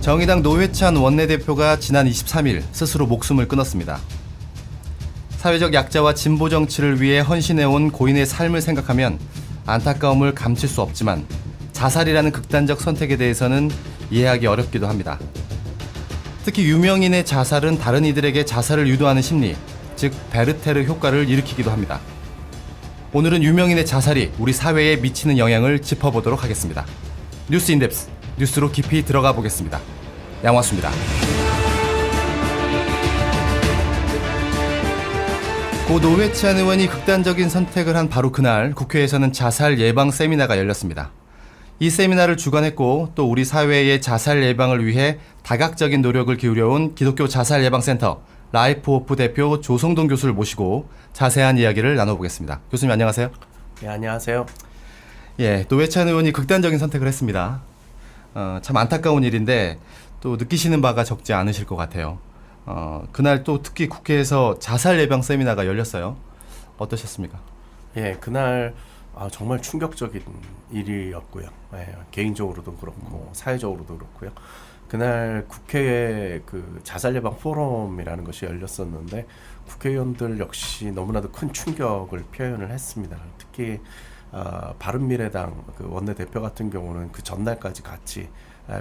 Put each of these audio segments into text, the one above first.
정의당 노회찬 원내대표가 지난 23일 스스로 목숨을 끊었습니다. 사회적 약자와 진보 정치를 위해 헌신해온 고인의 삶을 생각하면 안타까움을 감출 수 없지만 자살이라는 극단적 선택에 대해서는 이해하기 어렵기도 합니다. 특히 유명인의 자살은 다른 이들에게 자살을 유도하는 심리, 즉 베르테르 효과를 일으키기도 합니다. 오늘은 유명인의 자살이 우리 사회에 미치는 영향을 짚어보도록 하겠습니다. 뉴스 인덱스, 뉴스로 깊이 들어가 보겠습니다. 양화수입니다. 고 노회찬 의원이 극단적인 선택을 한 바로 그날 국회에서는 자살 예방 세미나가 열렸습니다. 이 세미나를 주관했고 또 우리 사회의 자살 예방을 위해 다각적인 노력을 기울여온 기독교 자살 예방센터 라이프 오프 대표 조성동 교수를 모시고 자세한 이야기를 나눠보겠습니다. 교수님 안녕하세요. 네, 안녕하세요. 예, 노회찬 의원이 극단적인 선택을 했습니다. 참 안타까운 일인데 또 느끼시는 바가 적지 않으실 것 같아요. 그날 또 특히 국회에서 자살 예방 세미나가 열렸어요. 어떠셨습니까? 예, 그날 정말 충격적인 일이었고요. 예, 개인적으로도 그렇고 사회적으로도 그렇고요. 그날 국회에 그 자살 예방 포럼이라는 것이 열렸었는데 국회의원들 역시 너무나도 큰 충격을 표현을 했습니다. 특히 바른미래당 그 원내대표 같은 경우는 그 전날까지 같이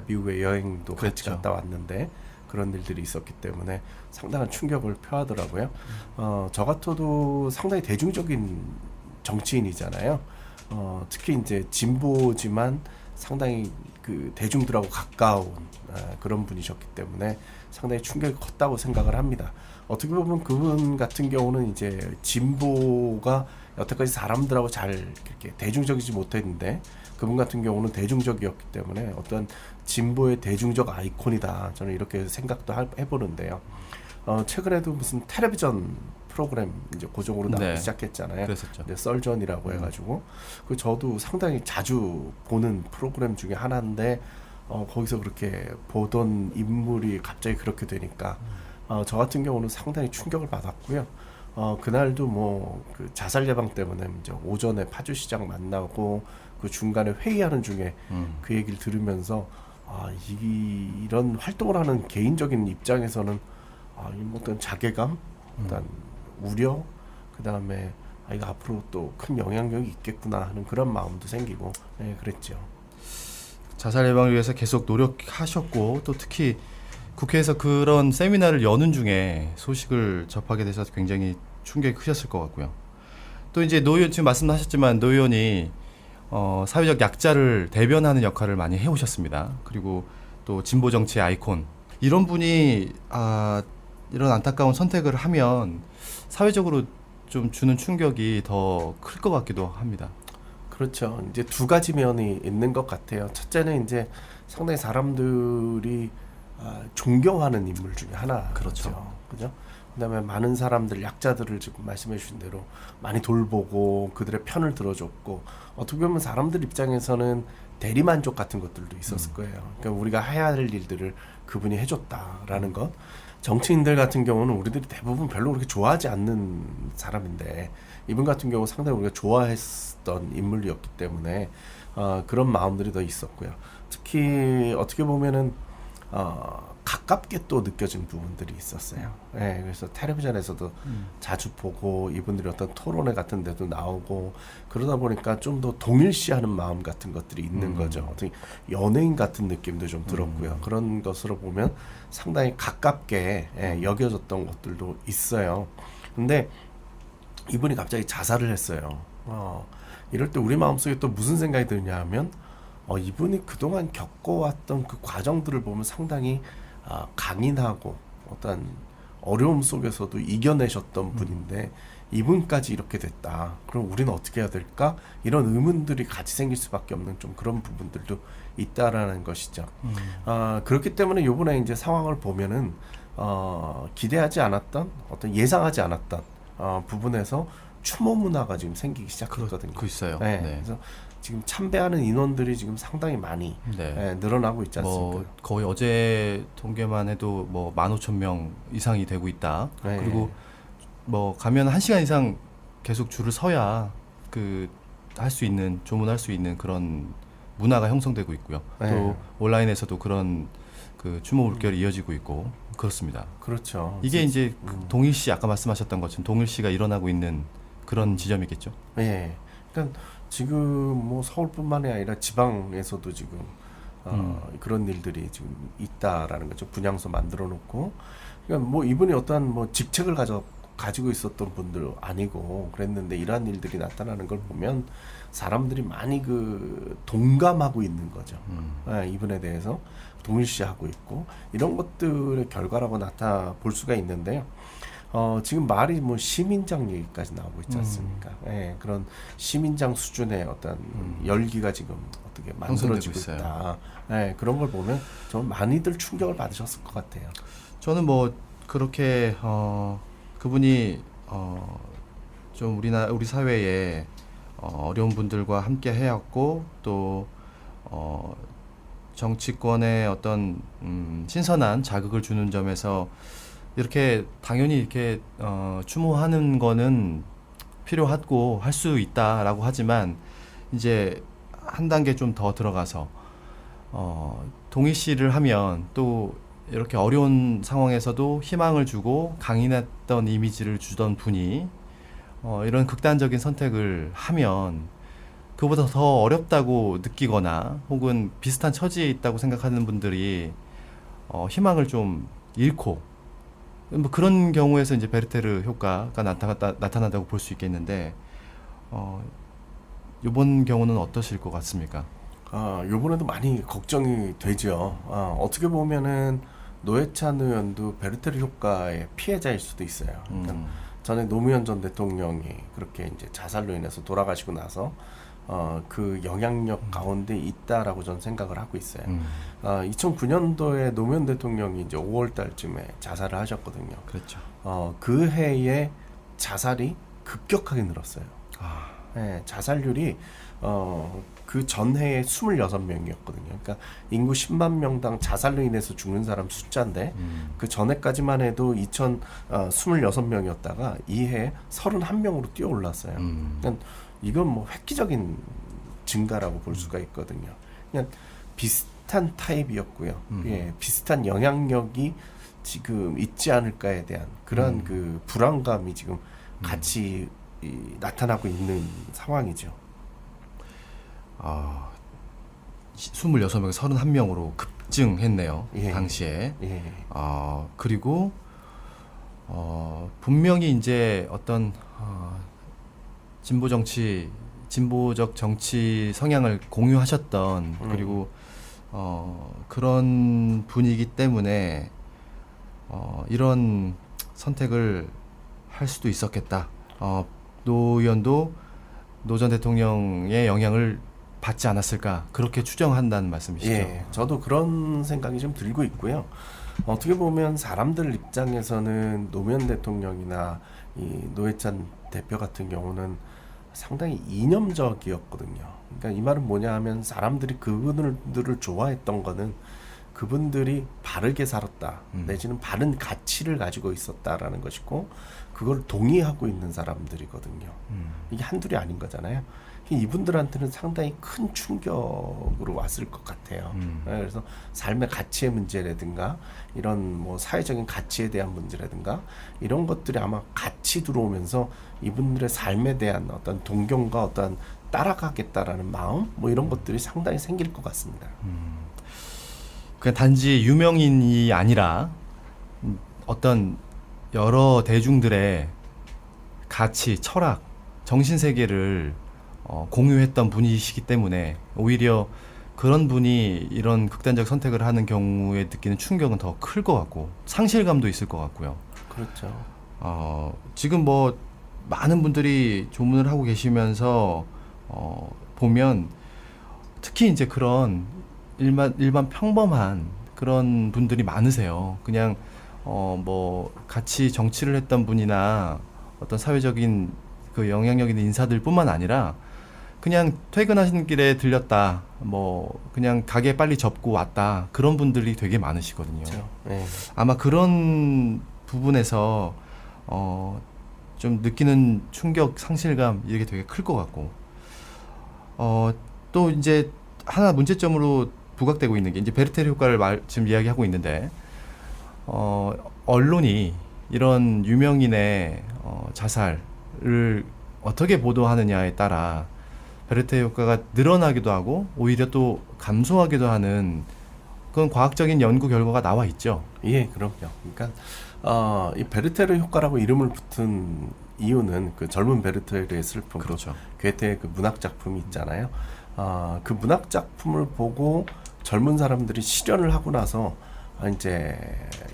미국에 여행도 같이 그랬죠. 갔다 왔는데 그런 일들이 있었기 때문에 상당한 충격을 표하더라고요. 저 같아도 상당히 대중적인 정치인이잖아요. 특히 이제 진보지만 상당히 그 대중들하고 가까운 그런 분이셨기 때문에 상당히 충격이 컸다고 생각을 합니다. 어떻게 보면 그분 같은 경우는 이제 진보가 여태까지 사람들하고 잘 이렇게 대중적이지 못했는데 그분 같은 경우는 대중적이었기 때문에 어떤 진보의 대중적 아이콘이다. 저는 이렇게 생각도 해보는데요. 최근에도 무슨 텔레비전 프로그램 이제 고정으로 나오기 네. 시작했잖아요. 그랬었죠. 썰전이라고 해가지고 그 저도 상당히 자주 보는 프로그램 중에 하나인데 거기서 그렇게 보던 인물이 갑자기 그렇게 되니까 저 같은 경우는 상당히 충격을 받았고요. 그날도 뭐 그 자살 예방 때문에 이제 오전에 파주시장 만나고 그 중간에 회의하는 중에 그 얘기를 들으면서 이런 활동을 하는 개인적인 입장에서는 어떤 자괴감, 어떤 우려, 그 다음에 이거 앞으로 또 큰 영향력이 있겠구나 하는 그런 마음도 생기고 그랬죠. 자살 예방을 위해서 계속 노력하셨고 또 특히 국회에서 그런 세미나를 여는 중에 소식을 접하게 되셔서 굉장히 충격이 크셨을 것 같고요. 또 이제 노 의원 지금 말씀하셨지만 노 의원이 사회적 약자를 대변하는 역할을 많이 해오셨습니다. 그리고 또 진보 정치의 아이콘 이런 분이 이런 안타까운 선택을 하면 사회적으로 좀 주는 충격이 더 클 것 같기도 합니다. 그렇죠. 이제 두 가지 면이 있는 것 같아요. 첫째는 이제 상당히 사람들이 존경하는 인물 중에 하나. 그렇죠. 그죠? 그다음에 많은 사람들, 약자들을 지금 말씀해 주신 대로 많이 돌보고 그들의 편을 들어줬고 어떻게 보면 사람들 입장에서는 대리만족 같은 것들도 있었을 거예요. 그러니까 우리가 해야 할 일들을 그분이 해줬다라는 것. 정치인들 같은 경우는 우리들이 대부분 별로 그렇게 좋아하지 않는 사람인데 이분 같은 경우 상당히 우리가 좋아했던 인물이었기 때문에 그런 마음들이 더 있었고요. 특히 어떻게 보면은 가깝게 또 느껴진 부분들이 있었어요. 네, 그래서 텔레비전에서도 자주 보고 이분들이 어떤 토론회 같은 데도 나오고 그러다 보니까 좀 더 동일시하는 마음 같은 것들이 있는 거죠. 어떻게 연예인 같은 느낌도 좀 들었고요. 그런 것으로 보면 상당히 가깝게 여겨졌던 것들도 있어요. 근데 이분이 갑자기 자살을 했어요. 이럴 때 우리 마음속에 또 무슨 생각이 드냐 하면 이분이 그동안 겪어왔던 그 과정들을 보면 상당히 강인하고 어떤 어려움 속에서도 이겨내셨던 분인데 이분까지 이렇게 됐다. 그럼 우리는 어떻게 해야 될까? 이런 의문들이 같이 생길 수밖에 없는 좀 그런 부분들도 있다라는 것이죠. 그렇기 때문에 이번에 이제 상황을 보면은 기대하지 않았던 어떤 예상하지 않았던 부분에서 추모 문화가 지금 생기기 시작했거든요. 그 있어요. 네. 네. 그래서 지금 참배하는 인원들이 지금 상당히 많이 늘어나고 있지 않습니까? 거의 어제 통계만 해도 15,000명 이상이 되고 있다. 네. 그리고 가면 1시간 이상 계속 줄을 서야 할 수 있는 조문할 수 있는 그런 문화가 형성되고 있고요. 네. 또 온라인에서도 그런 그 추모 물결이 이어지고 있고 그렇습니다. 그렇죠. 이게 이제 동일시 아까 말씀하셨던 것처럼 동일시가 일어나고 있는 그런 지점이겠죠. 예. 그러니까 지금 뭐 서울뿐만이 아니라 지방에서도 지금 그런 일들이 지금 있다라는 거죠. 분향소 만들어 놓고, 그러니까 뭐 이분이 어떠한 뭐 직책을 가지고 있었던 분들 아니고 그랬는데 이러한 일들이 나타나는 걸 보면 사람들이 많이 그 동감하고 있는 거죠. 예, 이분에 대해서 동일시하고 있고 이런 것들의 결과라고 볼 수가 있는데요. 지금 말이 뭐 시민장 얘기까지 나오고 있지 않습니까? 예, 그런 시민장 수준의 어떤 열기가 지금 어떻게 만들어지고 형성되고 있다. 예, 그런 걸 보면 좀 많이들 충격을 받으셨을 것 같아요. 저는 뭐 그렇게 그분이 좀 우리 사회에 어려운 분들과 함께 해왔고 또 정치권의 어떤 신선한 자극을 주는 점에서 이렇게 당연히 이렇게 추모하는 거는 필요하고 할 수 있다라고 하지만 이제 한 단계 좀 더 들어가서 동일시를 하면 또 이렇게 어려운 상황에서도 희망을 주고 강인했던 이미지를 주던 분이 이런 극단적인 선택을 하면 그보다 더 어렵다고 느끼거나 혹은 비슷한 처지에 있다고 생각하는 분들이 희망을 좀 잃고 뭐 그런 경우에서 이제 베르테르 효과가 나타난다고 볼 수 있겠는데 이번 경우는 어떠실 것 같습니까? 요번에도 많이 걱정이 되죠. 어떻게 보면은 노회찬 의원도 베르테르 효과의 피해자일 수도 있어요. 그러니까 전에 노무현 전 대통령이 그렇게 이제 자살로 인해서 돌아가시고 나서 그 영향력 가운데 있다라고 저는 생각을 하고 있어요. 2009년도에 노무현 대통령이 이제 5월 달쯤에 자살을 하셨거든요. 그렇죠. 그 해에 자살이 급격하게 늘었어요. 네, 자살률이 그 전해에 26명이었거든요. 그러니까 인구 10만 명당 자살로 인해서 죽는 사람 숫자인데 그 전해까지만 해도 26명이었다가 이해 31명으로 뛰어 올랐어요. 그러니까 이건 뭐 획기적인 증가라고 볼 수가 있거든요. 그냥 비슷한 타입이었고요. 예, 비슷한 영향력이 지금 있지 않을까에 대한 그런 그 불안감이 지금 같이 나타나고 있는 상황이죠. 26명에서 31명으로 급증했네요. 예. 당시에. 예. 그리고 분명히 이제 어떤 진보적 정치 성향을 공유하셨던 그리고 그런 분이기 때문에 이런 선택을 할 수도 있었겠다. 노 의원도 노 전 대통령의 영향을 받지 않았을까 그렇게 추정한다는 말씀이시죠? 예, 저도 그런 생각이 좀 들고 있고요. 어떻게 보면 사람들 입장에서는 노무현 대통령이나 이 노회찬 대표 같은 경우는 상당히 이념적이었거든요. 그러니까 이 말은 뭐냐 하면 사람들이 그분들을 좋아했던 거는 그분들이 바르게 살았다 내지는 바른 가치를 가지고 있었다라는 것이고 그걸 동의하고 있는 사람들이거든요. 이게 한둘이 아닌 거잖아요. 이분들한테는 상당히 큰 충격으로 왔을 것 같아요. 그래서 삶의 가치의 문제라든가 이런 뭐 사회적인 가치에 대한 문제라든가 이런 것들이 아마 같이 들어오면서 이분들의 삶에 대한 어떤 동경과 어떤 따라가겠다라는 마음 뭐 이런 것들이 상당히 생길 것 같습니다. 그냥 단지 유명인이 아니라 어떤 여러 대중들의 가치, 철학, 정신세계를 공유했던 분이시기 때문에 오히려 그런 분이 이런 극단적 선택을 하는 경우에 느끼는 충격은 더 클 것 같고 상실감도 있을 것 같고요. 그렇죠. 지금 뭐 많은 분들이 조문을 하고 계시면서 보면 특히 이제 그런 일반 평범한 그런 분들이 많으세요. 그냥 뭐 같이 정치를 했던 분이나 어떤 사회적인 그 영향력 있는 인사들뿐만 아니라 그냥 퇴근하시는 길에 들렸다, 뭐 그냥 가게 빨리 접고 왔다 그런 분들이 되게 많으시거든요. 그렇죠. 네. 아마 그런 부분에서 좀 느끼는 충격, 상실감 이게 되게 클 것 같고 또 이제 하나 문제점으로 부각되고 있는 게 이제 베르테르 효과를 지금 이야기하고 있는데 언론이 이런 유명인의 자살을 어떻게 보도하느냐에 따라 베르테르 효과가 늘어나기도 하고 오히려 또 감소하기도 하는 그런 과학적인 연구 결과가 나와 있죠. 예, 그럼요. 그러니까 이 베르테르 효과라고 이름을 붙은 이유는 그 젊은 베르테르의 슬픔, 그렇죠. 괴테의 그 문학 작품이 있잖아요. 그 문학 작품을 보고 젊은 사람들이 실현을 하고 나서 이제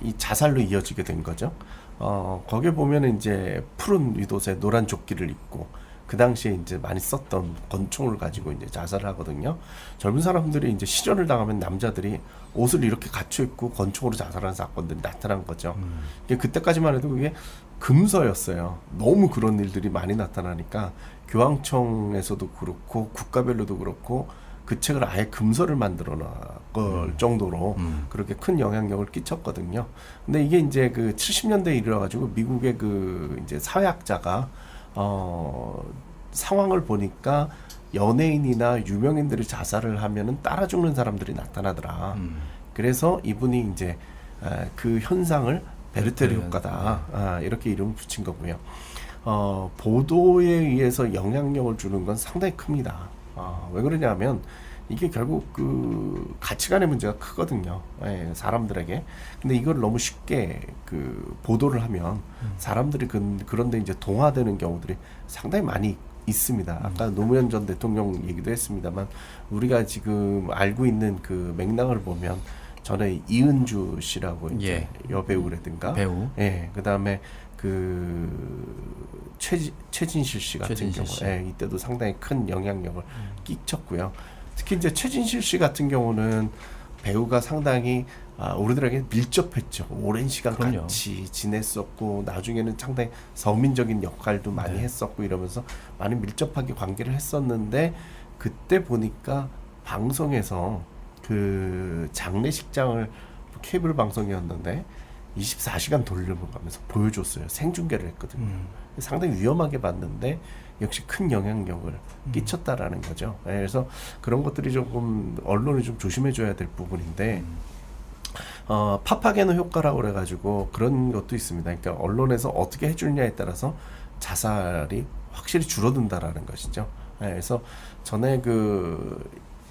이 자살로 이어지게 된 거죠. 거기에 보면 이제 푸른 윗옷에 노란 조끼를 입고 그 당시에 이제 많이 썼던 권총을 가지고 이제 자살을 하거든요. 젊은 사람들이 이제 실현을 당하면 남자들이 옷을 이렇게 갖춰 입고 권총으로 자살하는 사건들이 나타난 거죠. 그때까지만 해도 그게 금서였어요. 너무 그런 일들이 많이 나타나니까 교황청에서도 그렇고 국가별로도 그렇고 그 책을 아예 금서를 만들어 놨을 정도로 그렇게 큰 영향력을 끼쳤거든요. 근데 이게 이제 그 70년대에 이르러가지고 미국의 그 이제 사회학자가 상황을 보니까 연예인이나 유명인들이 자살을 하면은 따라 죽는 사람들이 나타나더라. 그래서 이분이 이제 그 현상을 베르테르 효과다. 이렇게 이름을 붙인 거고요. 보도에 의해서 영향력을 주는 건 상당히 큽니다. 왜 그러냐면 이게 결국 그 가치관의 문제가 크거든요. 사람들에게. 근데 이걸 너무 쉽게 그 보도를 하면 사람들이 그런데 이제 동화되는 경우들이 상당히 많이 있습니다. 아까 노무현 전 대통령 얘기도 했습니다만 우리가 지금 알고 있는 그 맥락을 보면 전에 이은주 씨라고 이제 여배우라든가 배우. 그다음에 그 최진실 씨 같은 경우 이때도 상당히 큰 영향력을 끼쳤고요. 특히 이제 최진실 씨 같은 경우는 배우가 상당히 우리들에게 밀접했죠. 오랜 시간 그럼요. 같이 지냈었고 나중에는 상당히 서민적인 역할도 많이 했었고 이러면서 많이 밀접하게 관계를 했었는데 그때 보니까 방송에서 그 장례식장을 케이블 방송이었는데 24시간 돌려가면서 보여줬어요. 생중계를 했거든요. 상당히 위험하게 봤는데 역시 큰 영향력을 끼쳤다라는 거죠. 그래서 그런 것들이 조금 언론이 좀 조심해줘야 될 부분인데 파파게노 효과라고 그래가지고 그런 것도 있습니다. 그러니까 언론에서 어떻게 해주느냐에 따라서 자살이 확실히 줄어든다라는 것이죠. 그래서 전에 그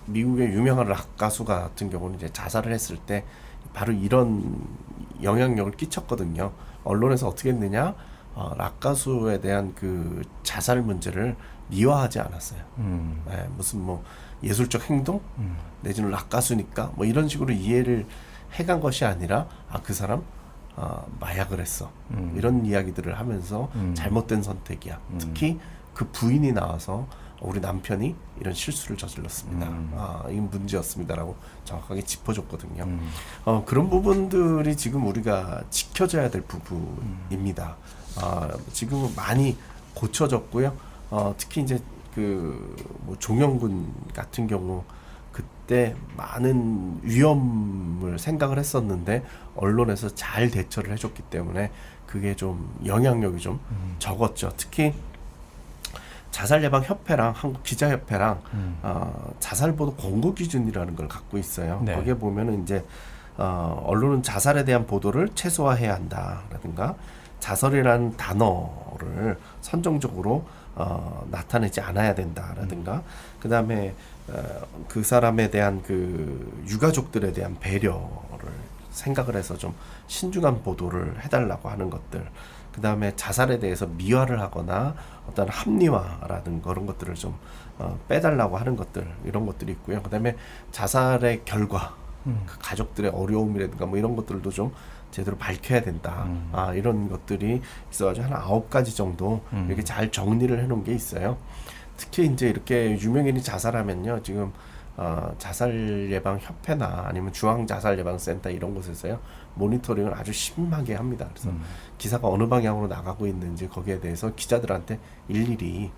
미국의 유명한 락 가수 같은 경우는 이제 자살을 했을 때 바로 이런 영향력을 끼쳤거든요. 언론에서 어떻게 했느냐? 락 가수에 대한 그 자살 문제를 미화하지 않았어요. 무슨 뭐 예술적 행동 내지는 락 가수니까 뭐 이런 식으로 이해를 해간 것이 아니라 그 사람 마약을 했어. 이런 이야기들을 하면서 잘못된 선택이야. 특히 그 부인이 나와서 우리 남편이 이런 실수를 저질렀습니다. 이건 문제였습니다라고 정확하게 짚어줬거든요. 그런 부분들이 지금 우리가 지켜져야 될 부분입니다. 지금은 많이 고쳐졌고요. 특히 이제 뭐 종영군 같은 경우 그때 많은 위험을 생각을 했었는데 언론에서 잘 대처를 해줬기 때문에 그게 좀 영향력이 좀 적었죠. 특히 자살예방협회랑 한국기자협회랑 자살보도 권고기준이라는 걸 갖고 있어요. 네. 거기에 보면은 이제 언론은 자살에 대한 보도를 최소화해야 한다라든가 자살이라는 단어를 선정적으로 나타내지 않아야 된다라든가 그다음에 그 사람에 대한 그 유가족들에 대한 배려를 생각을 해서 좀 신중한 보도를 해달라고 하는 것들 그 다음에 자살에 대해서 미화를 하거나 어떤 합리화라든 그런 것들을 좀 빼달라고 하는 것들 이런 것들이 있고요. 그 다음에 자살의 결과 그 가족들의 어려움이라든가 뭐 이런 것들도 좀 제대로 밝혀야 된다. 이런 것들이 있어가지고 한 9가지 정도 이렇게 잘 정리를 해놓은 게 있어요. 특히 이제 이렇게 유명인이 자살하면요, 지금 자살 예방 협회나 아니면 중앙 자살 예방 센터 이런 곳에서요 모니터링을 아주 심하게 합니다. 그래서 기사가 어느 방향으로 나가고 있는지 거기에 대해서 기자들한테 일일이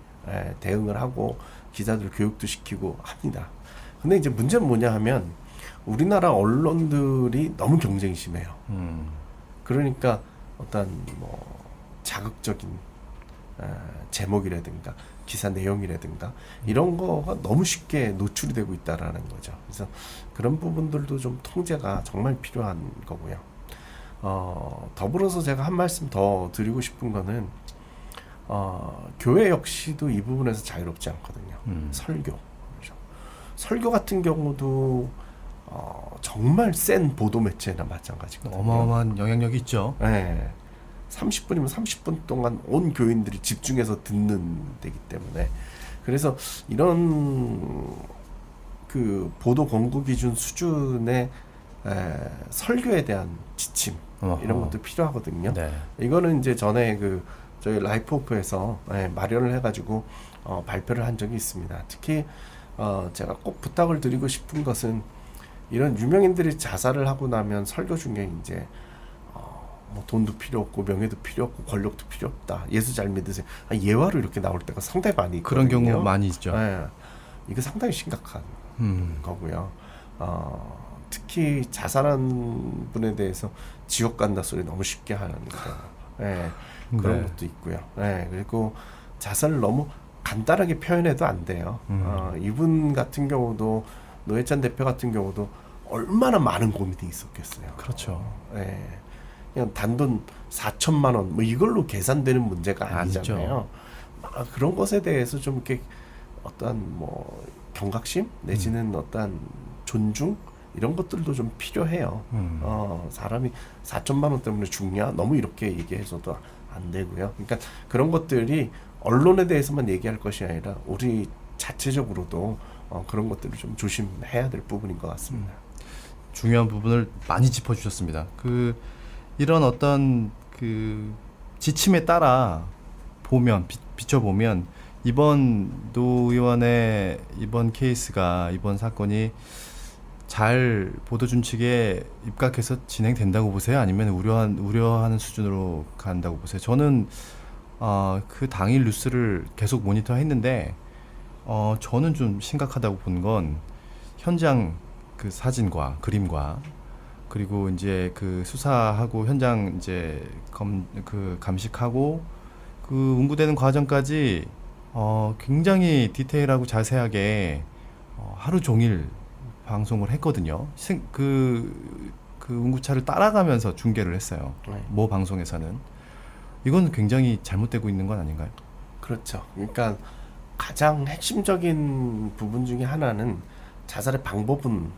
대응을 하고 기자들 교육도 시키고 합니다. 근데 이제 문제는 뭐냐 하면 우리나라 언론들이 너무 경쟁이 심해요. 그러니까 어떤 뭐 자극적인 제목이라든가 기사 내용이라든가 이런 거가 너무 쉽게 노출이 되고 있다라는 거죠. 그래서 그런 부분들도 좀 통제가 정말 필요한 거고요. 더불어서 제가 한 말씀 더 드리고 싶은 거는 교회 역시도 이 부분에서 자유롭지 않거든요. 설교. 그렇죠. 설교 같은 경우도 정말 센 보도 매체나 마찬가지거든요. 어마어마한 영향력이 있죠. 네. 30분이면 30분 동안 온 교인들이 집중해서 듣는 데기 때문에 그래서 이런 그 보도 권고 기준 수준의 설교에 대한 지침 이런 것도 필요하거든요. 네. 이거는 이제 전에 그 저희 라이프오프에서 마련을 해가지고 발표를 한 적이 있습니다. 특히 제가 꼭 부탁을 드리고 싶은 것은 이런 유명인들이 자살을 하고 나면 설교 중에 이제 뭐 돈도 필요 없고 명예도 필요 없고 권력도 필요 없다. 예수 잘 믿으세요. 예화로 이렇게 나올 때가 상당히 많이 있거든요. 그런 경우 많이 있죠. 이거 상당히 심각한 거고요. 특히 자살한 분에 대해서 지옥 간다 소리 너무 쉽게 하는 거. 그런 것도 있고요. 그리고 자살을 너무 간단하게 표현해도 안 돼요. 이분 같은 경우도 노회찬 대표 같은 경우도 얼마나 많은 고민이 있었겠어요. 그렇죠. 그냥 단돈 4천만 원 뭐 이걸로 계산되는 문제가 아니잖아요. 그런 것에 대해서 좀 이렇게 어떠한 뭐 경각심 내지는 어떠한 존중 이런 것들도 좀 필요해요. 사람이 4천만 원 때문에 죽냐? 너무 이렇게 얘기해서도 안 되고요. 그러니까 그런 것들이 언론에 대해서만 얘기할 것이 아니라 우리 자체적으로도 그런 것들을 좀 조심해야 될 부분인 것 같습니다. 중요한 부분을 많이 짚어주셨습니다. 이런 어떤 그 지침에 따라 비춰보면 이번 노 의원의 이번 케이스가 이번 사건이 잘 보도 준칙에 입각해서 진행된다고 보세요? 아니면 우려하는 수준으로 간다고 보세요? 저는 그 당일 뉴스를 계속 모니터했는데 저는 좀 심각하다고 본 건 현장 그 사진과 그림과 그리고 이제 그 수사하고 현장 이제 감식하고 그 운구되는 과정까지 굉장히 디테일하고 자세하게 하루 종일 방송을 했거든요. 그 운구차를 따라가면서 중계를 했어요. 모 방송에서는. 이건 굉장히 잘못되고 있는 건 아닌가요? 그렇죠. 그러니까 가장 핵심적인 부분 중에 하나는 자살의 방법은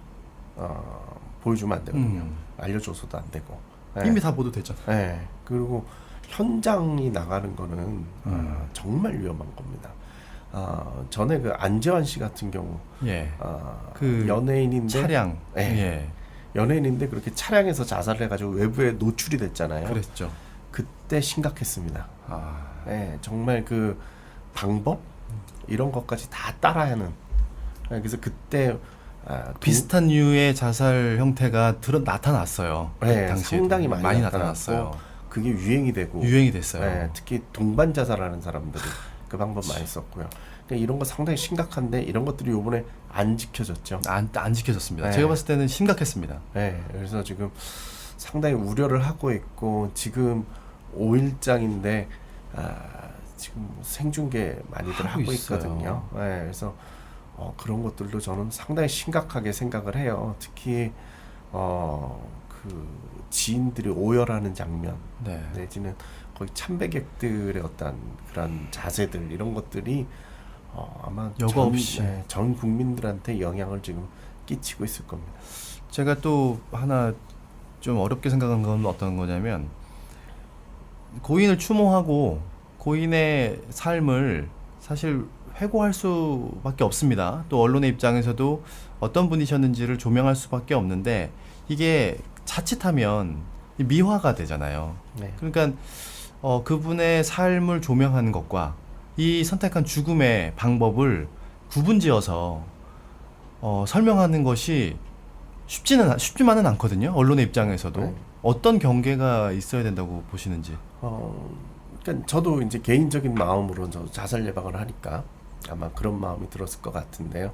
보여주면 안 되거든요. 알려줘서도 안 되고. 이미 다 보도됐잖아요. 그리고 현장이 나가는 거는 정말 위험한 겁니다. 전에 그 안재환 씨 같은 경우, 그 연예인인데 차량, 연예인인데 그렇게 차량에서 자살을 해가지고 외부에 노출이 됐잖아요. 그랬죠. 그때 심각했습니다. 정말 그 방법 이런 것까지 다 따라하는. 그래서 그때 비슷한 류의 자살 형태가 나타났어요. 당시에 상당히 많이 나타났어요. 그게 유행이 됐어요. 특히 동반 자살하는 사람들이 그 방법 많이 썼고요. 그러니까 이런 거 상당히 심각한데 이런 것들이 이번에 안 지켜졌죠. 안 지켜졌습니다. 제가 봤을 때는 심각했습니다. 그래서 지금 상당히 우려를 하고 있고 지금 5일장인데 지금 생중계 많이들 하고 있거든요. 그래서 그런 것들도 저는 상당히 심각하게 생각을 해요. 특히 그 지인들이 오열하는 장면 내지는 거의 참배객들의 어떤 그런 자세들 이런 것들이 아마 여과 없이 전 국민들한테 영향을 지금 끼치고 있을 겁니다. 제가 또 하나 좀 어렵게 생각한 건 어떤 거냐면 고인을 추모하고 고인의 삶을 사실 회고할 수밖에 없습니다. 또 언론의 입장에서도 어떤 분이셨는지를 조명할 수밖에 없는데 이게 자칫하면 미화가 되잖아요. 그러니까 그분의 삶을 조명하는 것과 이 선택한 죽음의 방법을 구분지어서 설명하는 것이 쉽지만은 않거든요. 언론의 입장에서도 어떤 경계가 있어야 된다고 보시는지. 그러니까 저도 이제 개인적인 마음으로 저 자살 예방을 하니까 아마 그런 마음이 들었을 것 같은데요.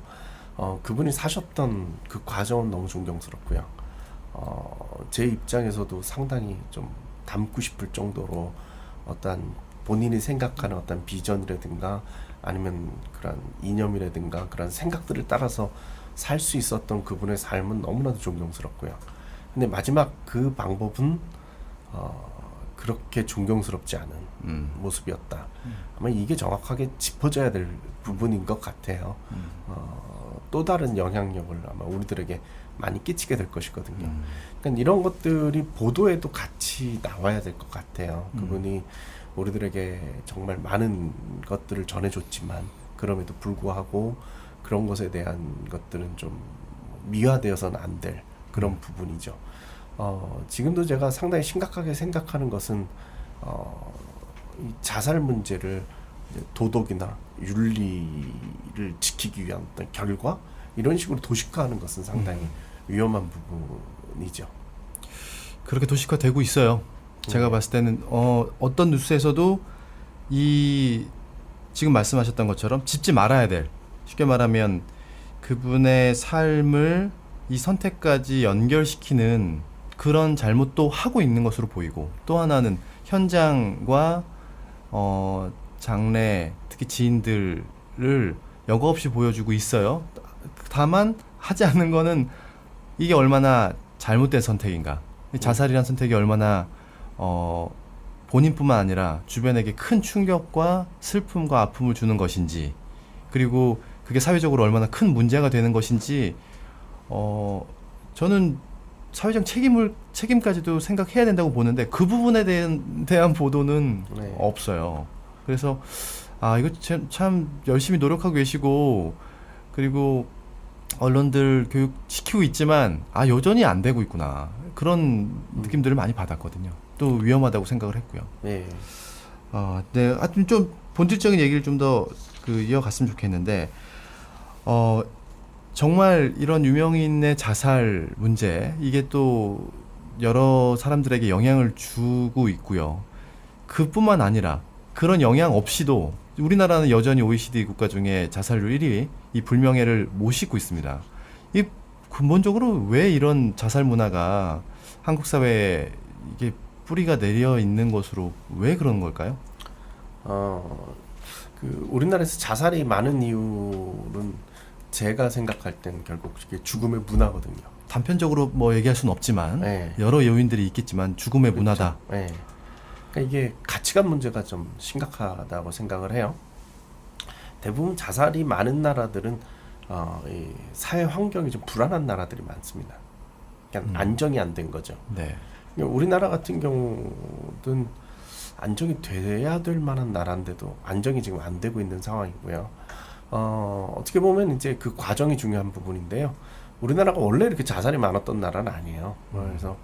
그분이 사셨던 그 과정은 너무 존경스럽고요. 제 입장에서도 상당히 좀 담고 싶을 정도로 어떤 본인이 생각하는 어떤 비전이라든가 아니면 그런 이념이라든가 그런 생각들을 따라서 살 수 있었던 그분의 삶은 너무나도 존경스럽고요. 근데 마지막 그 방법은 그렇게 존경스럽지 않은 모습이었다. 아마 이게 정확하게 짚어져야 될 부분인 것 같아요. 또 다른 영향력을 아마 우리들에게 많이 끼치게 될 것이거든요. 그러니까 이런 것들이 보도에도 같이 나와야 될 것 같아요. 그분이 우리들에게 정말 많은 것들을 전해줬지만 그럼에도 불구하고 그런 것에 대한 것들은 좀 미화되어서는 안 될 그런 부분이죠. 지금도 제가 상당히 심각하게 생각하는 것은 이 자살 문제를 이제 도덕이나 윤리를 지키기 위한 어떤 결과 이런 식으로 도식화하는 것은 상당히 위험한 부분이죠. 그렇게 도식화되고 있어요. 제가 봤을 때는 어떤 뉴스에서도 이 지금 말씀하셨던 것처럼 짚지 말아야 될, 쉽게 말하면 그분의 삶을 이 선택까지 연결시키는 그런 잘못도 하고 있는 것으로 보이고, 또 하나는 현장과 장래, 특히 지인들을 여과 없이 보여주고 있어요. 다만 하지 않는 거는 이게 얼마나 잘못된 선택인가, 자살이란 선택이 얼마나 본인뿐만 아니라 주변에게 큰 충격과 슬픔과 아픔을 주는 것인지, 그리고 그게 사회적으로 얼마나 큰 문제가 되는 것인지 저는 사회적 책임까지도 생각해야 된다고 보는데 그 부분에 대한 보도는 없어요. 그래서 이거 참 열심히 노력하고 계시고, 그리고 언론들 교육시키고 있지만 여전히 안 되고 있구나, 그런 느낌들을 많이 받았거든요. 또 위험하다고 생각을 했고요. 네. 네, 하여튼 좀 본질적인 얘기를 좀 더 이어갔으면 좋겠는데, 정말 이런 유명인의 자살 문제, 이게 또 여러 사람들에게 영향을 주고 있고요. 그뿐만 아니라 그런 영향 없이도 우리나라는 여전히 OECD 국가 중에 자살률 1위, 이 불명예를 못 싣고 있습니다. 이 근본적으로 왜 이런 자살 문화가 한국 사회에 이게 뿌리가 내려 있는 것으로 왜 그런 걸까요? 우리나라에서 자살이 많은 이유는 제가 생각할 땐 결국 이게 죽음의 문화거든요. 단편적으로 뭐 얘기할 수는 없지만 네. 여러 요인들이 있겠지만 죽음의 그렇죠. 문화다. 네. 그러니까 이게 가치관 문제가 좀 심각하다고 생각을 해요. 대부분 자살이 많은 나라들은 이 사회 환경이 좀 불안한 나라들이 많습니다. 그러니까 안정이 안 된 거죠. 네. 우리나라 같은 경우는 안정이 돼야 될 만한 나라인데도 안정이 지금 안 되고 있는 상황이고요. 어떻게 보면 이제 그 과정이 중요한 부분인데요. 우리나라가 원래 이렇게 자살이 많았던 나라는 아니에요. 그래서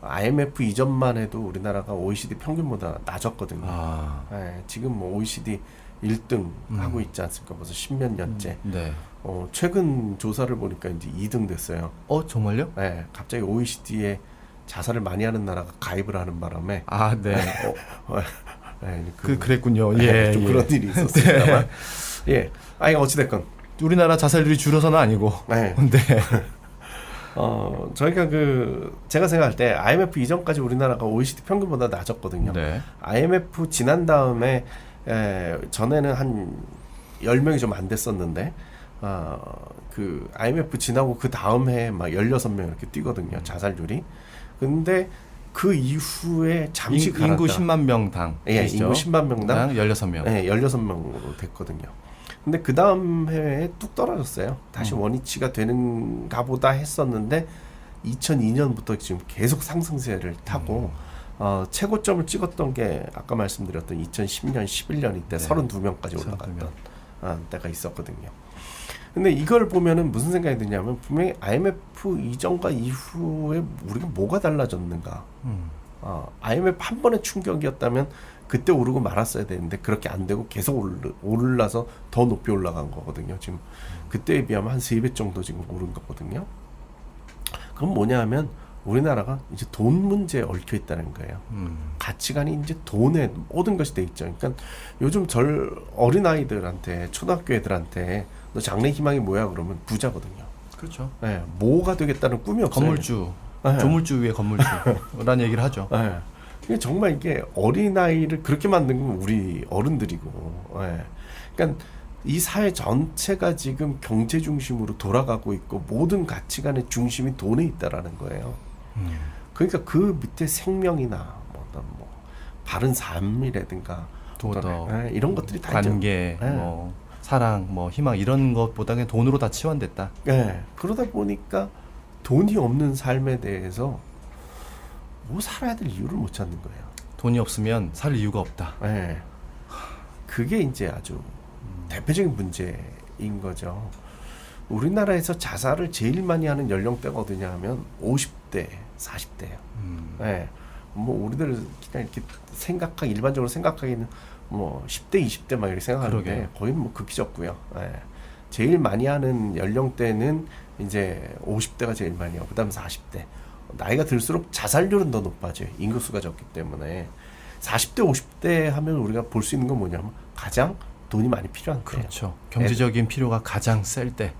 IMF 이전만 해도 우리나라가 OECD 평균보다 낮았거든요. 네, 지금 뭐 OECD 1등 하고 있지 않습니까? 벌써 10몇 년째. 네. 최근 조사를 보니까 이제 2등 됐어요. 정말요? 네, 갑자기 OECD에 자살을 많이 하는 나라가 가입을 하는 바람에 네. 네, 그랬군요. 좀 그런 일이 있었습니다만. 예. 어찌됐건 우리나라 자살률이 줄어서는 아니고. 네. 네. 저희가 제가 생각할 때 IMF 이전까지 우리나라가 OECD 평균보다 낮았거든요. 네. IMF 지난 다음에 전에는 한 10명이 좀 안 됐었는데 그 IMF 지나고 그 다음 해에 막 16명 이렇게 뛰거든요. 자살률이. 근데 그 이후에 잠시 인구 10만 명당. 인구 10만 명당 16명. 네, 16명으로 됐거든요. 근데 그 다음 해에 뚝 떨어졌어요. 다시 원위치가 되는가 보다 했었는데 2002년부터 지금 계속 상승세를 타고 최고점을 찍었던 게 아까 말씀드렸던 2010년, 11년 이때 32명까지 올라갔던 때가 있었거든요. 근데 이걸 보면은 무슨 생각이 드냐면 분명히 IMF 이전과 이후에 우리가 뭐가 달라졌는가. IMF 한 번의 충격이었다면 그때 오르고 말았어야 되는데 그렇게 안 되고 계속 올라서 더 높이 올라간 거거든요. 지금 그때에 비하면 한 3배 정도 지금 오른 거거든요. 그럼 뭐냐 하면 우리나라가 이제 돈 문제에 얽혀 있다는 거예요. 가치관이 이제 돈에 모든 것이 돼 있죠. 그러니까 요즘 어린 아이들한테, 초등학교 애들한테 너 장래 희망이 뭐야 그러면 부자거든요. 그렇죠. 네, 뭐가 되겠다는 꿈이 없어요. 건물주, 네. 조물주 위에 건물주라는 얘기를 하죠. 네. 정말 이게 어린 아이를 그렇게 만든 건 우리 어른들이고, 네. 그러니까 이 사회 전체가 지금 경제 중심으로 돌아가고 있고 모든 가치관의 중심이 돈에 있다라는 거예요. 그러니까 그 밑에 생명이나 어떤 뭐 바른 삶이라든가 도덕, 이런 것들이 다 관계, 뭐 사랑, 뭐 희망 이런 것보다 그냥 돈으로 다 치환됐다. 그러다 보니까 돈이 없는 삶에 대해서 뭐 살아야 될 이유를 못 찾는 거예요. 돈이 없으면 살 이유가 없다. 그게 이제 아주 대표적인 문제인 거죠. 우리나라에서 자살을 제일 많이 하는 연령대가 어디냐 하면 50대, 40대예요. 뭐 우리들 그냥 이렇게 일반적으로 생각하기는 뭐 10대, 20대 막 이렇게 생각하는데 그러게요. 거의 뭐 극히 적고요. 제일 많이 하는 연령대는 이제 50대가 제일 많이 하고 그다음 40대. 나이가 들수록 자살률은 더 높아져요. 인구수가 적기 때문에. 40대, 50대 하면 우리가 볼 수 있는 건 뭐냐면 가장 돈이 많이 필요한 거예요. 그렇죠. 경제적인 필요가 가장 셀 때.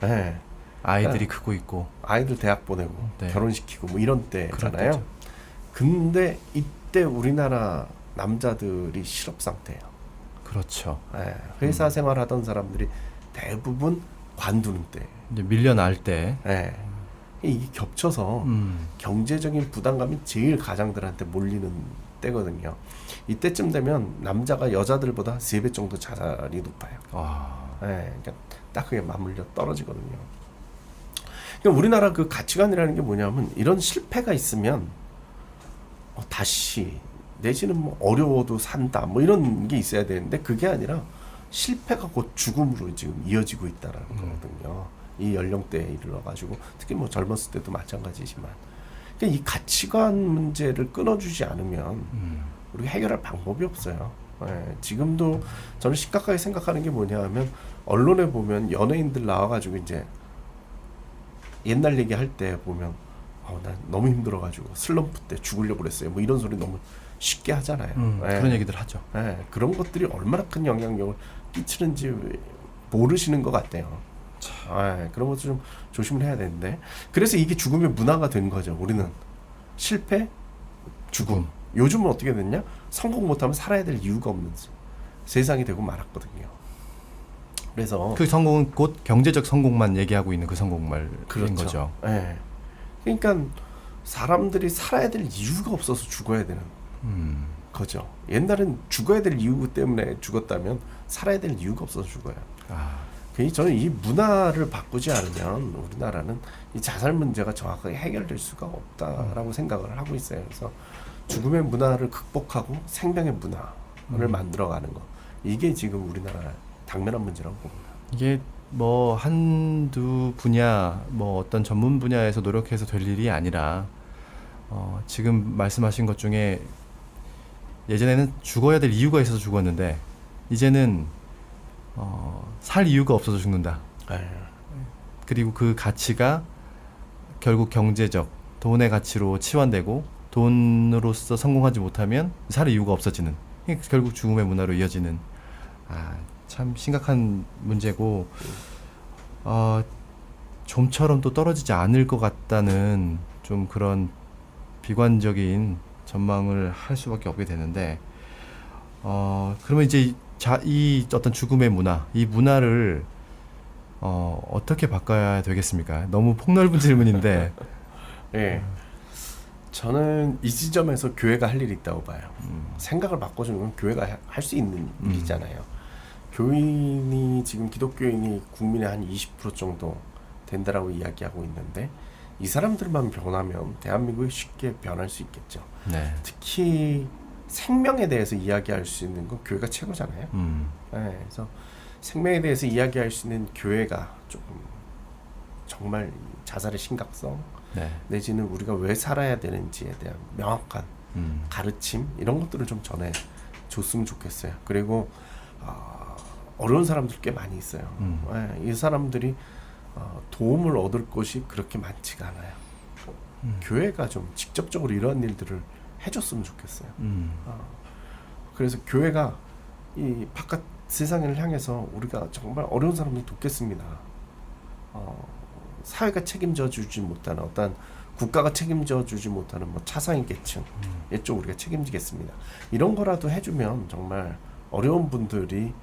아이들이 그러니까 크고 있고. 아이들 대학 보내고 네. 결혼시키고 뭐 이런 때잖아요. 그럴 때죠. 근데 이때 우리나라 남자들이 실업 상태예요. 그렇죠. 회사 생활하던 사람들이 대부분 관두는 때. 이제 밀려날 때. 이게 겹쳐서 경제적인 부담감이 제일 가장들한테 몰리는 때거든요. 이때쯤 되면 남자가 여자들보다 3배 정도 자살이 높아요. 그러니까 딱 그게 맞물려 떨어지거든요. 그러니까 우리나라 그 가치관이라는 게 뭐냐면 이런 실패가 있으면 다시 내지는 뭐 어려워도 산다 뭐 이런 게 있어야 되는데 그게 아니라 실패가 곧 죽음으로 지금 이어지고 있다라는 거거든요. 이 연령대에 이르러가지고 특히 뭐 젊었을 때도 마찬가지지만 그러니까 이 가치관 문제를 끊어주지 않으면 우리가 해결할 방법이 없어요. 지금도 저는 심각하게 생각하는 게 뭐냐 하면 언론에 보면 연예인들 나와가지고 이제 옛날 얘기할 때 보면 난 너무 힘들어가지고 슬럼프 때 죽으려고 그랬어요. 뭐 이런 소리 너무 쉽게 하잖아요. 그런 얘기들 하죠. 그런 것들이 얼마나 큰 영향력을 끼치는지 모르시는 것 같아요. 그런 것도 좀 조심을 해야 되는데 그래서 이게 죽음의 문화가 된 거죠. 우리는 실패, 죽음. 요즘은 어떻게 됐냐? 성공 못하면 살아야 될 이유가 없는 세상이 되고 말았거든요. 그래서 그 성공은 곧 경제적 성공만 얘기하고 있는 그 성공말인 그렇죠. 거죠. 그러니까 사람들이 살아야 될 이유가 없어서 죽어야 되는 거죠. 옛날엔 죽어야 될 이유 때문에 죽었다면 살아야 될 이유가 없어서 죽어요. 저는 이 문화를 바꾸지 않으면 우리나라는 이 자살 문제가 정확하게 해결될 수가 없다라고 생각을 하고 있어요. 그래서 죽음의 문화를 극복하고 생명의 문화를 만들어가는 거 이게 지금 우리나라 당면한 문제라고 봅니다. 이게 뭐 한두 분야 뭐 어떤 전문 분야에서 노력해서 될 일이 아니라 지금 말씀하신 것 중에 예전에는 죽어야 될 이유가 있어서 죽었는데 이제는 살 이유가 없어서 죽는다. 그리고 그 가치가 결국 경제적 돈의 가치로 치환되고 돈으로서 성공하지 못하면 살 이유가 없어지는 결국 죽음의 문화로 이어지는 참 심각한 문제고 좀처럼 또 떨어지지 않을 것 같다는 좀 그런 비관적인 전망을 할 수밖에 없게 되는데 그러면 이제 이 어떤 죽음의 문화, 이 문화를 어떻게 바꿔야 되겠습니까? 너무 폭넓은 질문인데. 저는 이 지점에서 교회가 할 일이 있다고 봐요. 생각을 바꿔주는 건 교회가 할 수 있는 일이잖아요. 교인이 지금 기독교인이 국민의 한 20% 정도 된다라고 이야기하고 있는데 이 사람들만 변하면 대한민국이 쉽게 변할 수 있겠죠. 특히 생명에 대해서 이야기할 수 있는 건 교회가 최고잖아요. 그래서 생명에 대해서 이야기할 수 있는 교회가 조금 정말 자살의 심각성 내지는 우리가 왜 살아야 되는지에 대한 명확한 가르침 이런 것들을 좀 전해줬으면 좋겠어요. 그리고 어려운 사람들 꽤 많이 있어요. 이 사람들이 도움을 얻을 곳이 그렇게 많지가 않아요. 교회가 좀 직접적으로 이런 일들을 해줬으면 좋겠어요. 그래서 교회가 이 바깥 세상을 향해서 우리가 정말 어려운 사람들 돕겠습니다. 사회가 책임져 주지 못하는 어떤 국가가 책임져 주지 못하는 뭐 차상위 계층 이쪽 우리가 책임지겠습니다. 이런 거라도 해주면 정말 어려운 분들이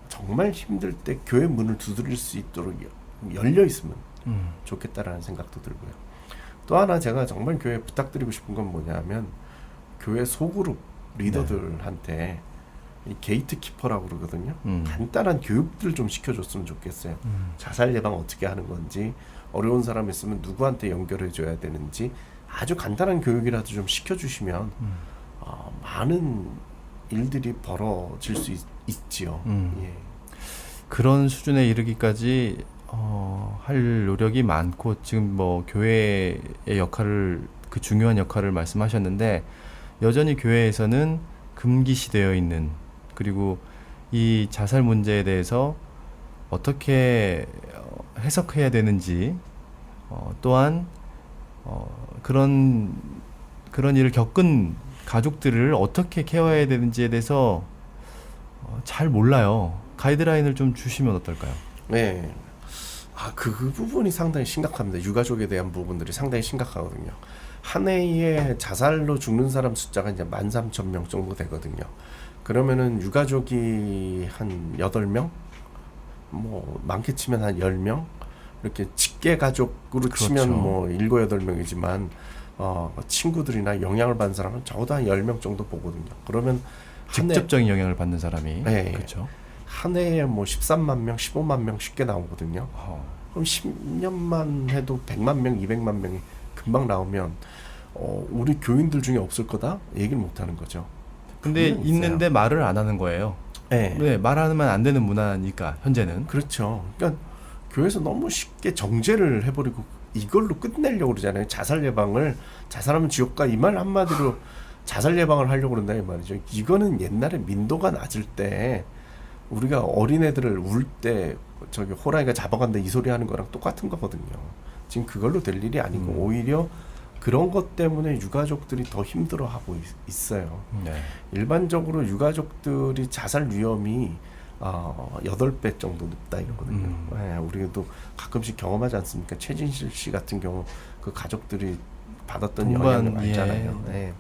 정말 힘들 때 교회 문을 두드릴 수 있도록 열려 있으면 음. 좋겠다라는 생각도 들고요. 또 하나 제가 정말 교회에 부탁드리고 싶은 건 뭐냐면 교회 소그룹 리더들한테 이 게이트 키퍼라고 그러거든요. 간단한 교육들 좀 시켜줬으면 좋겠어요. 자살 예방 어떻게 하는 건지, 어려운 사람 있으면 누구한테 연결해 줘야 되는지 아주 간단한 교육이라도 좀 시켜주시면 많은 일들이 벌어질 수 있지요. 예. 그런 수준에 이르기까지 할 노력이 많고, 지금 뭐 교회의 역할을, 그 중요한 역할을 말씀하셨는데, 여전히 교회에서는 금기시되어 있는, 그리고 이 자살 문제에 대해서 어떻게 해석해야 되는지, 또한 그런 일을 겪은 가족들을 어떻게 케어해야 되는지에 대해서 잘 몰라요. 가이드라인을 좀 주시면 어떨까요? 네. 그 부분이 상당히 심각합니다. 유가족에 대한 부분들이 상당히 심각하거든요. 한 해에 자살로 죽는 사람 숫자가 이제 13,000명 정도 되거든요. 그러면은 유가족이 한 8명? 뭐 많게 치면 한 10명? 이렇게 직계 가족으로 그렇죠. 치면 뭐 7, 8명이지만 친구들이나 영향을 받는 사람은 적어도 한 10명 정도 보거든요. 그러면 직접적인 영향을 받는 사람이. 네. 그렇죠. 한 해에 뭐 13만 명, 15만 명 쉽게 나오거든요. 그럼 10년만 해도 100만 명, 200만 명이 금방 나오면 우리 교인들 중에 없을 거다? 얘기를 못 하는 거죠. 근데 분명히 있는데 있어요. 말을 안 하는 거예요. 네. 네, 말하면 안 되는 문화니까 현재는. 그렇죠. 그러니까 교회에서 너무 쉽게 정죄를 해버리고 이걸로 끝내려고 그러잖아요. 자살 예방을, 자살하면 지옥 가, 이 말 한마디로 자살 예방을 하려고 그런다 이 말이죠. 이거는 옛날에 민도가 낮을 때 우리가 어린애들을 울 때 저기 호랑이가 잡아간다 이 소리 하는 거랑 똑같은 거거든요. 지금 그걸로 될 일이 아니고 오히려 그런 것 때문에 유가족들이 더 힘들어하고 있어요. 네. 일반적으로 유가족들이 자살 위험이 8배 정도 높다 이러거든요. 네, 우리도 가끔씩 경험하지 않습니까? 최진실 씨 같은 경우 그 가족들이 받았던 영향을 알잖아요. 네.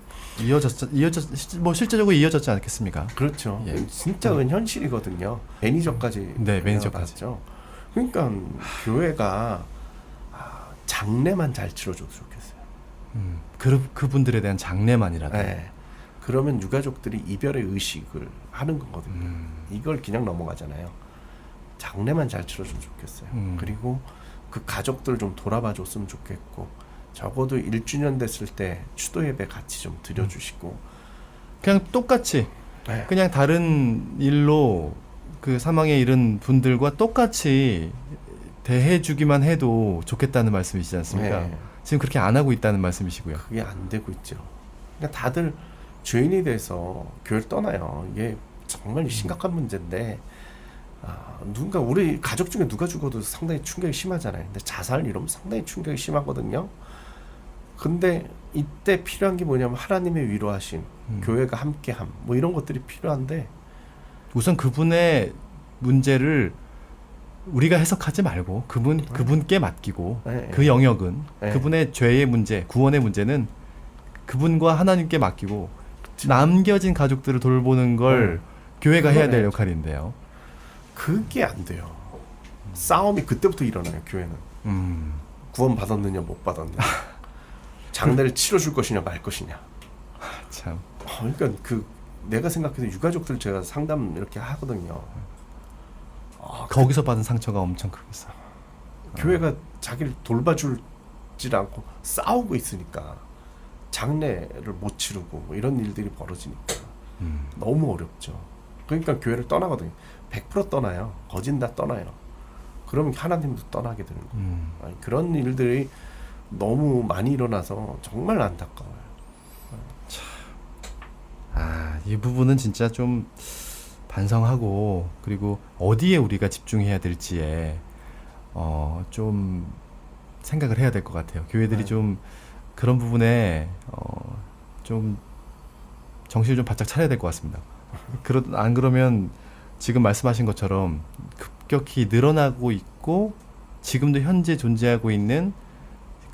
뭐 실제적으로 이어졌지 않겠습니까? 그렇죠. 예. 진짜 현실이거든요. 매니저까지. 네, 매니저까지. 죠 그러니까 교회가 장례만 잘 치러줘도 좋겠어요. 그분들에 대한 장례만이라도. 네. 그러면 유가족들이 이별의 의식을 하는 거거든요. 이걸 그냥 넘어가잖아요. 장례만 잘 치러주면 좋겠어요. 그리고 그 가족들 좀 돌아봐 줬으면 좋겠고, 적어도 1주년 됐을 때 추도 예배 같이 좀 드려주시고. 그냥 똑같이 네. 그냥 다른 일로 그 사망에 이른 분들과 똑같이 대해주기만 해도 좋겠다는 말씀이시지 않습니까? 네. 지금 그렇게 안 하고 있다는 말씀이시고요. 그게 안 되고 있죠. 그러니까 다들 죄인이 돼서 교회를 떠나요. 이게 정말 심각한 문제인데, 누군가 우리 가족 중에 누가 죽어도 상당히 충격이 심하잖아요. 근데 자살 이러면 상당히 충격이 심하거든요. 근데 이때 필요한 게 뭐냐면 하나님의 위로하심, 교회가 함께함, 뭐 이런 것들이 필요한데, 우선 그분의 문제를 우리가 해석하지 말고 그분께 맡기고, 네. 그 영역은 네. 그분의 죄의 문제, 구원의 문제는 그분과 하나님께 맡기고, 남겨진 가족들을 돌보는 걸 교회가 해야 될 역할인데요. 그게 안 돼요. 싸움이 그때부터 일어나요. 교회는. 구원 받았느냐 못 받았느냐, 장례를 치러줄 것이냐 말 것이냐. 참. 그러니까 내가 생각해도 유가족들 제가 상담 이렇게 하거든요. 거기서 받은 상처가 엄청 크겠어요. 교회가 자기를 돌봐주질 않고 싸우고 있으니까 장례를 못 치르고 뭐 이런 일들이 벌어지니까 너무 어렵죠. 그러니까 교회를 떠나거든요. 100% 떠나요. 거진 다 떠나요. 그러면 하나님도 떠나게 되는 거예요. 그런 일들이 너무 많이 일어나서 정말 안타까워요. 이 부분은 진짜 좀 반성하고, 그리고 어디에 우리가 집중해야 될지에 좀 생각을 해야 될 것 같아요. 교회들이 좀 그런 부분에 좀 정신을 좀 바짝 차려야 될 것 같습니다. 안 그러면 지금 말씀하신 것처럼 급격히 늘어나고 있고, 지금도 현재 존재하고 있는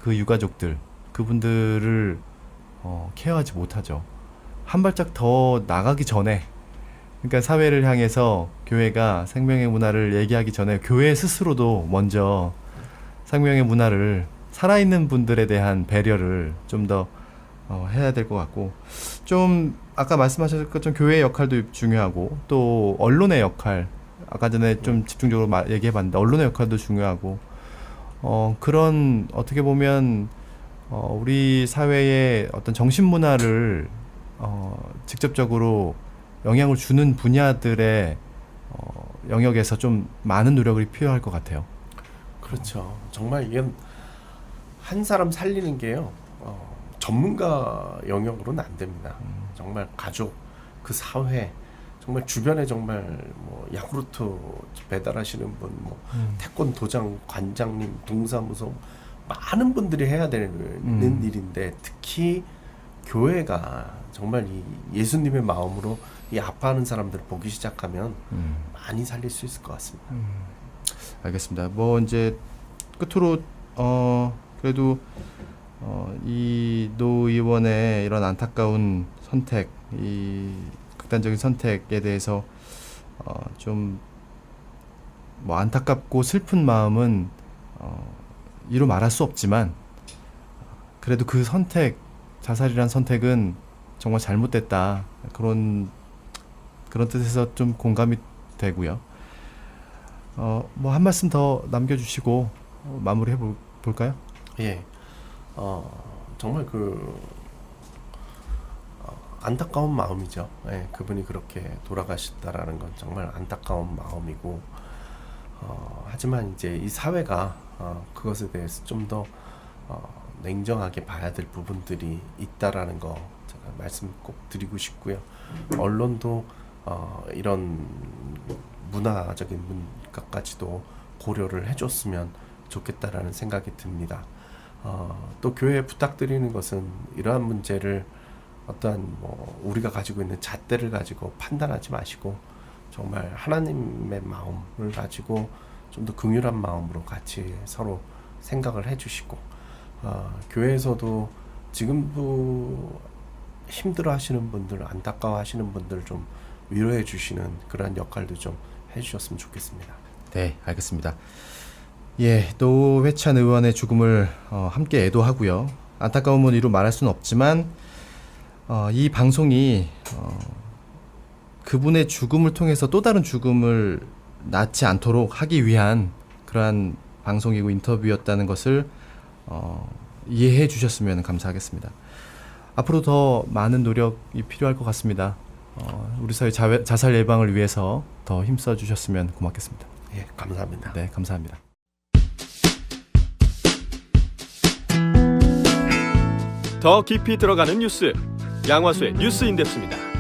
그 유가족들, 그분들을 케어하지 못하죠. 한 발짝 더 나가기 전에 그러니까 사회를 향해서 교회가 생명의 문화를 얘기하기 전에 교회 스스로도 먼저 생명의 문화를 살아있는 분들에 대한 배려를 좀 더 해야 될 것 같고, 좀 아까 말씀하셨을 것처럼 교회의 역할도 중요하고, 또 언론의 역할, 아까 전에 좀 집중적으로 얘기해봤는데 언론의 역할도 중요하고, 그런 어떻게 보면 우리 사회의 어떤 정신 문화를 직접적으로 영향을 주는 분야들의 영역에서 좀 많은 노력이 필요할 것 같아요. 그렇죠. 정말 이게 한 사람 살리는 게요. 전문가 영역으로는 안 됩니다. 정말 가족, 그 사회, 정말 주변에 정말 뭐 야쿠르트 배달하시는 분, 뭐 태권도장 관장님, 동사무소 많은 분들이 해야 되는 일인데, 특히 교회가 정말 이 예수님의 마음으로 이 아파하는 사람들을 보기 시작하면 많이 살릴 수 있을 것 같습니다. 알겠습니다. 뭐 이제 끝으로 그래도 이 노 의원의 이런 안타까운 선택, 이 극단적인 선택에 대해서 좀 뭐 안타깝고 슬픈 마음은 이루 말할 수 없지만, 그래도 그 선택, 자살이란 선택은 정말 잘못됐다, 그런 뜻에서 좀 공감이 되고요. 뭐 한 말씀 더 남겨주시고 마무리해 볼까요? 예, 정말 안타까운 마음이죠. 예, 그분이 그렇게 돌아가셨다라는 건 정말 안타까운 마음이고, 하지만 이제 이 사회가 그것에 대해서 좀 더 냉정하게 봐야 될 부분들이 있다라는 거 제가 말씀 꼭 드리고 싶고요. 언론도 이런 문화적인 문화까지도 고려를 해줬으면 좋겠다라는 생각이 듭니다. 또 교회에 부탁드리는 것은 이러한 문제를 어떠한 뭐 우리가 가지고 있는 잣대를 가지고 판단하지 마시고, 정말 하나님의 마음을 가지고 좀 더 긍휼한 마음으로 같이 서로 생각을 해주시고, 교회에서도 지금도 힘들어 하시는 분들, 안타까워 하시는 분들 좀 위로해 주시는 그런 역할도 좀 해주셨으면 좋겠습니다. 네, 알겠습니다. 예, 노회찬 의원의 죽음을 함께 애도하고요. 안타까움은 이루 말할 수는 없지만 이 방송이 그분의 죽음을 통해서 또 다른 죽음을 낳지 않도록 하기 위한 그러한 방송이고 인터뷰였다는 것을 이해해 주셨으면 감사하겠습니다. 앞으로 더 많은 노력이 필요할 것 같습니다. 우리 사회 자살 예방을 위해서 더 힘써 주셨으면 고맙겠습니다. 예, 감사합니다. 네, 감사합니다. 더 깊이 들어가는 뉴스, 양화수의 뉴스 인덱스입니다.